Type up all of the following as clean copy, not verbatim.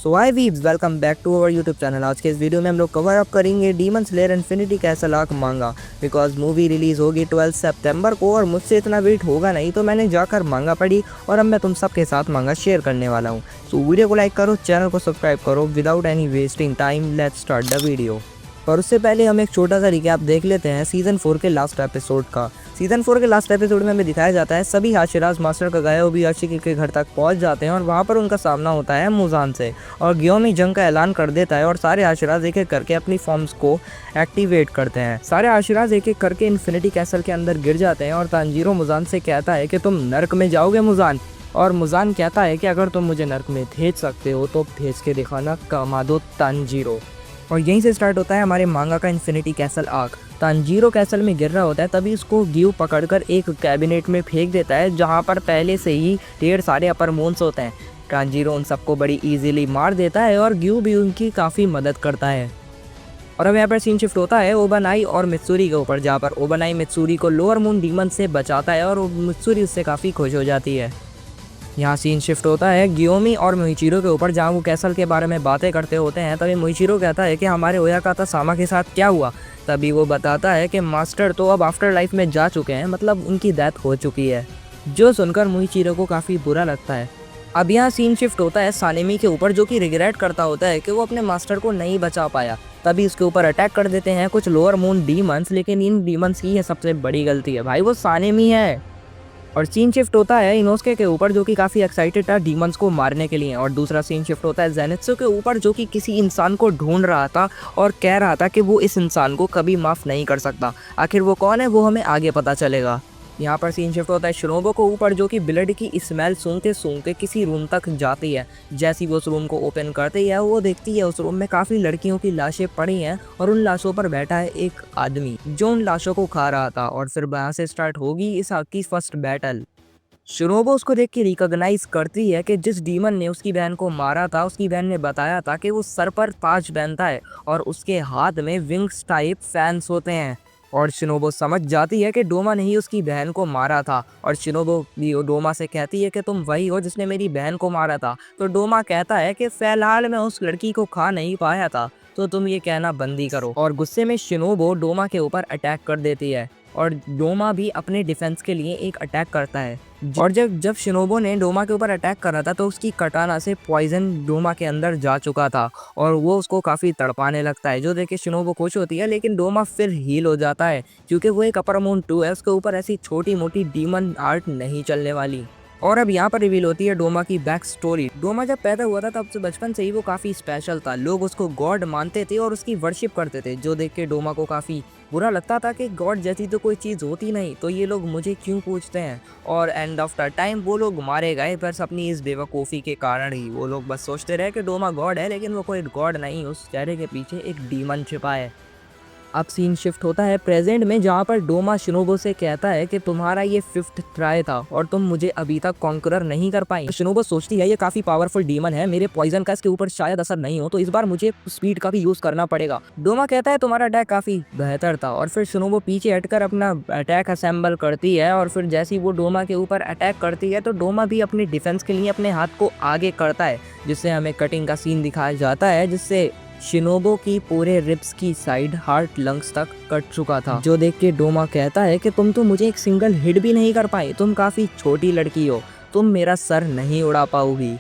So hi weebs, welcome back to our YouTube channel. आज के इस वीडियो में हम लोग कवर अप करेंगे Demon Slayer Infinity Castle arc manga. Because movie release होगी 12 सितंबर को और मुझसे इतना वेट होगा नहीं, तो मैंने जाकर मांगा पढ़ी और अब मैं तुम सबके साथ मांगा शेयर करने वाला हूँ। सो वीडियो को लाइक करो, चैनल को सब्सक्राइब करो। Without any wasting time let's start the video. पर उससे पहले हम एक छोटा सा रिकैप देख लेते हैं सीजन 4 के लास्ट एपिसोड का। सीजन 4 के लास्ट एपिसोड में हमें दिखाया जाता है सभी हाशिराज मास्टर का गाया भी आशिकी के घर तक पहुंच जाते हैं और वहां पर उनका सामना होता है मुजान से और गियोमी जंग का ऐलान कर देता है और सारे हाशिराज एक एक करके अपनी फॉर्म्स को एक्टिवेट करते हैं। सारे हाशिराज एक एक करके इन्फिनिटी कैसल के अंदर गिर जाते हैं और तांजीरो मुजान से कहता है कि तुम नर्क में जाओगे मुजान। और मुजान कहता है कि अगर तुम मुझे नर्क में भेज सकते हो तो भेज के दिखाना, कमादो तांजीरो। और यहीं से स्टार्ट होता है हमारे मांगा का infinity Castle arc. Tanjiro castle में गिर रहा होता है, तभी उसको ग्यू पकड़कर एक कैबिनेट में फेंक देता है जहां पर पहले से ही ढेर सारे अपर मून्स होते हैं। तांजीरो उन सबको बड़ी इजीली मार देता है और ग्यू भी उनकी काफ़ी मदद करता है। और अब यहाँ पर सीन शिफ्ट होता है ओबानाई और मित्सुरी के ऊपर, जहाँ पर ओबानाई मित्सुरी को लोअर मून डीमन से बचाता है और मित्सुरी उससे काफ़ी खुश हो जाती है। यहाँ सीन शिफ्ट होता है गियोमी और मोइचिरो के ऊपर, जहाँ वो कैसल के बारे में बातें करते होते हैं। तभी मोइचिरो कहता है कि हमारे ओयाकाता सामा के साथ क्या हुआ। तभी वो बताता है कि मास्टर तो अब आफ्टर लाइफ में जा चुके हैं, मतलब उनकी डेथ हो चुकी है, जो सुनकर मोइचिरो को काफ़ी बुरा लगता है। अब यहाँ सीन शिफ्ट होता है सानेमी के ऊपर, जो कि रिग्रेट करता होता है कि वो अपने मास्टर को नहीं बचा पाया। तभी उसके ऊपर अटैक कर देते हैं कुछ लोअर मून डीमंस, लेकिन इन डीमंस की है सबसे बड़ी गलती है भाई, वो सानेमी है। और सीन शिफ्ट होता है इनोस्के के ऊपर, जो कि काफ़ी एक्साइटेड था डीमंस को मारने के लिए। और दूसरा सीन शिफ्ट होता है जेनित्सु के ऊपर, जो कि किसी इंसान को ढूंढ रहा था और कह रहा था कि वो इस इंसान को कभी माफ़ नहीं कर सकता। आखिर वो कौन है वो हमें आगे पता चलेगा। यहाँ पर सीन शिफ्ट होता है शिनोबो के ऊपर, जो कि ब्लड की स्मेल सूंघते सूंघते किसी रूम तक जाती है। जैसी वो उस रूम को ओपन करती है, वो देखती है उस रूम में काफ़ी लड़कियों की लाशें पड़ी हैं और उन लाशों पर बैठा है एक आदमी जो उन लाशों को खा रहा था। और फिर यहाँ से स्टार्ट होगी इस आग की फर्स्ट बैटल। शिनोबो उसको देख के रिकॉग्नाइज करती है कि जिस डीमन ने उसकी बहन को मारा था, उसकी बहन ने बताया था कि वो सर पर ताज पहनता है और उसके हाथ में विंग्स टाइप फैंस होते हैं। और शिनोबो समझ जाती है कि डोमा ने ही उसकी बहन को मारा था। और शिनोबो भी डोमा से कहती है कि तुम वही हो जिसने मेरी बहन को मारा था। तो डोमा कहता है कि फिलहाल मैं उस लड़की को खा नहीं पाया था, तो तुम ये कहना बंदी करो। और गुस्से में शिनोबो डोमा के ऊपर अटैक कर देती है और डोमा भी अपने डिफेंस के लिए एक अटैक करता है। और जब शिनोबो ने डोमा के ऊपर अटैक करा था, तो उसकी कटाना से पॉइजन डोमा के अंदर जा चुका था और वो उसको काफ़ी तड़पाने लगता है, जो देख के शिनोबो खुश होती है। लेकिन डोमा फिर हील हो जाता है, क्योंकि वो एक अपर मून 2 है, उसके ऊपर ऐसी छोटी मोटी डीमन आर्ट नहीं चलने वाली। और अब यहाँ पर रिवील होती है डोमा की बैक स्टोरी। डोमा जब पैदा हुआ था तब से बचपन से ही वो काफ़ी स्पेशल था। लोग उसको गॉड मानते थे और उसकी वर्शिप करते थे, जो देख के डोमा को काफ़ी बुरा लगता था कि गॉड जैसी तो कोई चीज़ होती नहीं, तो ये लोग मुझे क्यों पूछते हैं। और एंड ऑफ द टाइम वो लोग मारे गए, बस अपनी इस बेवकूफ़ी के कारण ही। वो लोग बस सोचते रहे कि डोमा गॉड है, लेकिन वो कोई गॉड नहीं, उस चेहरे के पीछे एक डीमन छिपा है। अब सीन शिफ्ट होता है प्रेजेंट में, जहाँ पर डोमा शिनोबो से कहता है कि तुम्हारा ये 5th ट्राई था और तुम मुझे अभी तक कॉन्करर नहीं कर पाई। शिनोबो सोचती है ये काफ़ी पावरफुल डीमन है, मेरे पॉइजन का इसके ऊपर शायद असर नहीं हो, तो इस बार मुझे स्पीड का भी यूज़ करना पड़ेगा। डोमा कहता है तुम्हारा अटैक काफ़ी बेहतर था। और फिर शिनोबो पीछे हटकर अपना अटैक असेंबल करती है और फिर जैसी वो डोमा के ऊपर अटैक करती है, तो डोमा भी अपनी डिफेंस के लिए अपने हाथ को आगे करता है, जिससे हमें कटिंग का सीन दिखाया जाता है, जिससे शिनोबो की पूरे रिब्स की साइड हार्ट लंग्स तक कट चुका था। जो देख के डोमा कहता है कि तुम तो मुझे एक सिंगल हिट भी नहीं कर पाई, तुम काफ़ी छोटी लड़की हो, तुम मेरा सर नहीं उड़ा पाओगी।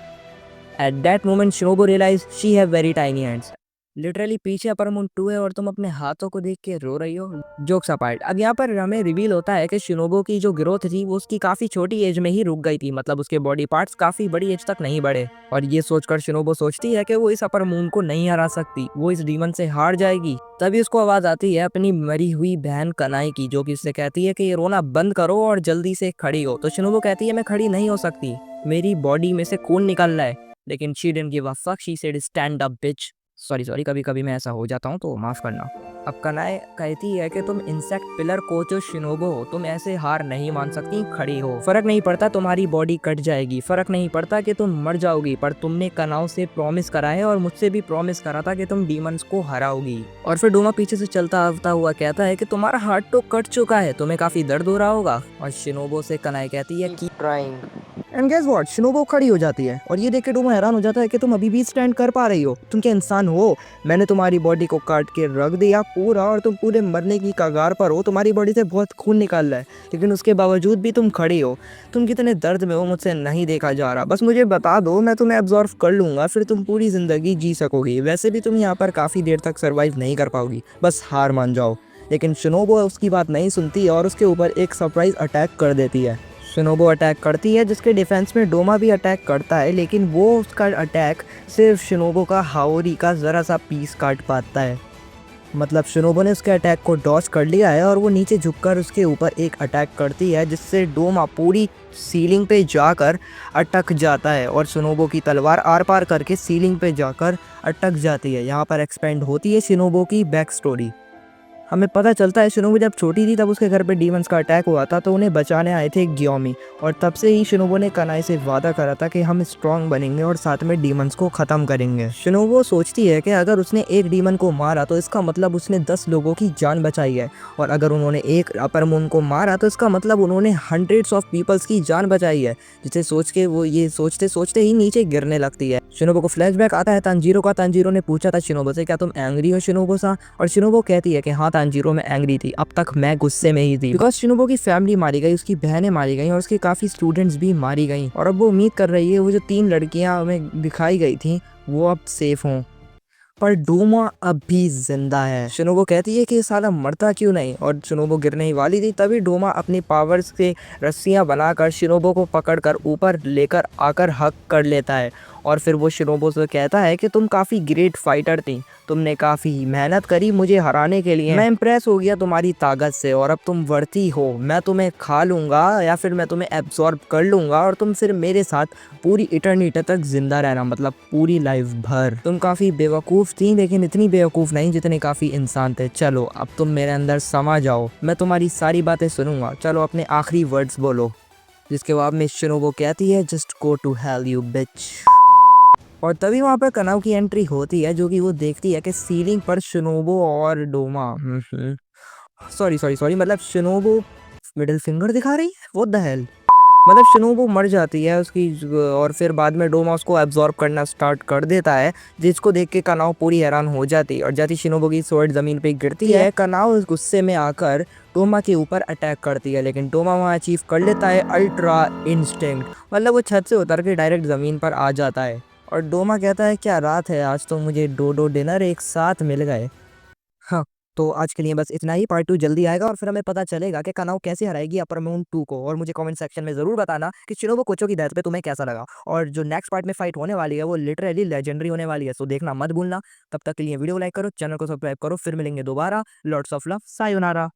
At that moment Shinobu realise she have very tiny hands. Literally पीछे अपर मून 2 है और तुम अपने हाथों को देख के रो रही हो। जोक्स अपार्ट, अब यहाँ पर हमें रिवील होता है कि शिनोबो की जो ग्रोथ थी वो उसकी काफ़ी छोटी एज में ही रुक गई थी, मतलब उसके बॉडी पार्ट्स काफ़ी बड़ी एज तक नहीं बढ़े। और ये सोचकर शिनोबो सोचती है कि वो इस अपर मून को नहीं हरा सकती, वो इस डीमन से हार जाएगी। तभी उसको आवाज़ आती है अपनी मरी हुई बहन कनाई की, जो कि उससे कहती है कि ये रोना बंद करो और जल्दी से खड़ी हो। तो शिनोबो कहती है मैं खड़ी नहीं हो सकती, मेरी बॉडी में से खून निकल रहा है। लेकिन she didn't give a fuck, she said stand up bitch. Sorry, कभी कभी मैं ऐसा हो जाता हूँ, तो माफ़ करना। अब कनाए कहती है कि तुम इंसेक्ट पिलर कोच शिनोबो हो, तुम ऐसे हार नहीं मान सकती, खड़ी हो। फर्क नहीं पड़ता तुम्हारी बॉडी कट जाएगी, फर्क नहीं पड़ता कि तुम मर जाओगी, पर तुमने कनाओ से प्रॉमिस करा है और मुझसे भी प्रॉमिस करा था कि तुम डीमंस को हराओगी। और फिर डोमा पीछे से चलता आता हुआ कहता है कि तुम्हारा हार्ट तो कट चुका है, तुम्हें काफी दर्द हो रहा होगा। और शिनोबो से कनाए कहती है keep trying, and guess what, Shinobu खड़ी हो जाती है और ये देख के डोमो हैरान हो जाता है कि तुम अभी भी स्टैंड कर पा रही हो, तुम क्या इंसान हो? मैंने तुम्हारी बॉडी को काट के रख दिया पूरा और तुम पूरे मरने की कगार पर हो, तुम्हारी बॉडी से बहुत खून निकल रहा है, लेकिन उसके बावजूद भी तुम खड़ी हो। तुम कितने दर्द में हो मुझसे नहीं देखा जा रहा, बस मुझे बता दो, मैं तुम्हें एब्जॉर्व कर लूँगा, फिर तुम पूरी ज़िंदगी जी सकोगी। वैसे भी तुम यहाँ पर काफ़ी देर तक सर्वाइव नहीं कर पाओगी, बस हार मान जाओ। लेकिन शिनोबो उसकी बात नहीं सुनती और उसके ऊपर एक सरप्राइज अटैक कर देती है। शिनोबो अटैक करती है जिसके डिफेंस में डोमा भी अटैक करता है, लेकिन वो उसका अटैक सिर्फ शिनोबो का हाओरी का ज़रा सा पीस काट पाता है। मतलब शिनोबो ने उसके अटैक को डॉज कर लिया है और वो नीचे झुककर उसके ऊपर एक अटैक करती है जिससे डोमा पूरी सीलिंग पे जाकर अटक जाता है और शिनोबो की तलवार आर पार करके सीलिंग पे जाकर अटक जाती है। यहाँ पर एक्सपेंड होती है शिनोबो की बैक स्टोरी। हमें पता चलता है शिनोबो जब छोटी थी तब उसके घर पे डीमंस का अटैक हुआ था, तो उन्हें बचाने आए थे ग्योमी, और तब से ही शिनोबो ने कनाई से वादा करा था कि हम स्ट्रांग बनेंगे और साथ में डीमंस को ख़त्म करेंगे। शिनोबो सोचती है कि अगर उसने एक डीमन को मारा तो इसका मतलब उसने 10 लोगों की जान बचाई है, और अगर उन्होंने एक अपर मून को मारा तो इसका मतलब उन्होंने हंड्रेड्स ऑफ पीपल्स की जान बचाई है। जिसे सोच के वो ये सोचते सोचते ही नीचे गिरने लगती है। शिनोबो को फ्लैशबैक आता है तांजीरो का। तांजीरो ने पूछा था शिनोबो से, क्या तुम एंग्री हो शिनोबो सा? और शिनोबो कहती है कि हाँ तांजीरो, मैं एंग्री थी, अब तक मैं गुस्से में ही थी, बिकॉज शिनोबो की फैमिली मारी गई, उसकी बहनें मारी गई और उसके काफी स्टूडेंट्स भी मारी गई, और अब वो उम्मीद कर रही है वो जो 3 लड़कियां हमें दिखाई गई थी वो अब सेफ हों। पर डोमा अब भी जिंदा है। शिनोबो कहती है कि ये साला मरता क्यों नहीं, और शिनोबो गिरने ही वाली थी तभी डोमा अपनी पावर्स से रस्सियां बनाकर शिनोबो को पकड़कर ऊपर लेकर आकर हक कर लेता है, और फिर वो शिनोबो से कहता है कि तुम काफ़ी ग्रेट फाइटर थी, तुमने काफ़ी मेहनत करी मुझे हराने के लिए, मैं इम्प्रेस हो गया तुम्हारी ताकत से, और अब तुम वर्ती हो, मैं तुम्हें खा लूँगा या फिर मैं तुम्हें एब्जॉर्ब कर लूँगा और तुम फिर मेरे साथ पूरी इटर्निटी तक जिंदा रहना, मतलब पूरी लाइफ भर। तुम काफ़ी बेवकूफ़ थी, लेकिन इतनी बेवकूफ़ नहीं जितने काफ़ी इंसान थे। चलो अब तुम मेरे अंदर समा जाओ, मैं तुम्हारी सारी बातें सुनूंगा, चलो अपने आखिरी वर्ड्स बोलो। जिसके बाद में शिनोबो कहती है, just go to hell you bitch. और तभी वहाँ पर कनाव की एंट्री होती है, जो कि वो देखती है कि सीलिंग पर शिनोबो और डोमा सॉरी सॉरी सॉरी मतलब शिनोबो मिडिल फिंगर दिखा रही है, व्हाट द हेल। मतलब शिनोबो मर जाती है उसकी, और फिर बाद में डोमा उसको एब्जॉर्ब करना स्टार्ट कर देता है, जिसको देख के कनाव पूरी हैरान हो जाती है, और जाती शिनोबो की स्वॉर्ड ज़मीन पे गिरती है। कनाव गुस्से में आकर डोमा के ऊपर अटैक करती है, लेकिन डोमा वहाँ अचीव कर लेता है अल्ट्रा इंस्टिंक्ट, मतलब वो छत से उतर के डायरेक्ट ज़मीन पर आ जाता है। और डोमा कहता है, क्या रात है, आज तो मुझे दो डिनर एक साथ मिल गए। हाँ, तो आज के लिए बस इतना ही। पार्ट 2 जल्दी आएगा और फिर हमें पता चलेगा कि कनाउ कैसे हराएगी अपर मून 2 को। और मुझे कमेंट सेक्शन में ज़रूर बताना कि शिनोबो कोचो की डेथ पे तुम्हें कैसा लगा, और जो नेक्स्ट पार्ट में फाइट होने वाली है वो लिटरली लेजेंडरी होने वाली है, सो देखना मत भूलना। तब तक के लिए वीडियो लाइक करो, चैनल को सब्सक्राइब करो, फिर मिलेंगे दोबारा। Lots of love, sayonara.